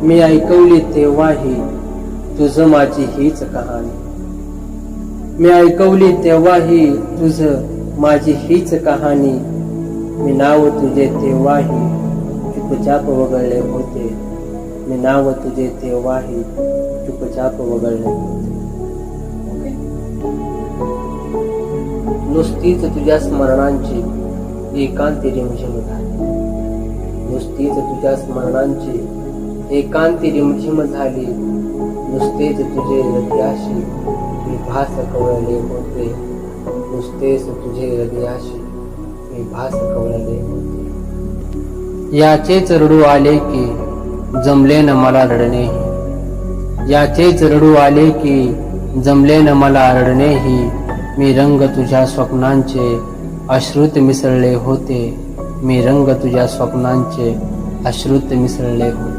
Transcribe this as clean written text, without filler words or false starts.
मी ऐकवली तेव्हाही तुझ माझी हीच कहाणी. मी ऐकवली तेव्हाही तुझ माझी हीच कहाणी. मी नाव तुझे तेव्हाही चुपचाप वगळले होते. मी नाव तुझे तेव्हाही चुपचाप वगळले होते. नुसतीच तुझ्या स्मरणांची एकांती रिमझिम झाली. नुसतीच तुझ्या स्मरणांची एकांती रिमझिम झाली. नुसतेच तुझे हृदयाशी मी भास कवळले होते. नुसतेच तुझे हृदयाशी मी भास कवळले होते. याचेच रडू आले की जमले न मला रडणेही. याचेच रडू आले की जमले न मला रडणेही. मी रंग तुझ्या स्वप्नांचे अश्रुत मिसळले होते. मी रंग तुझ्या स्वप्नांचे अश्रुत मिसळले होते.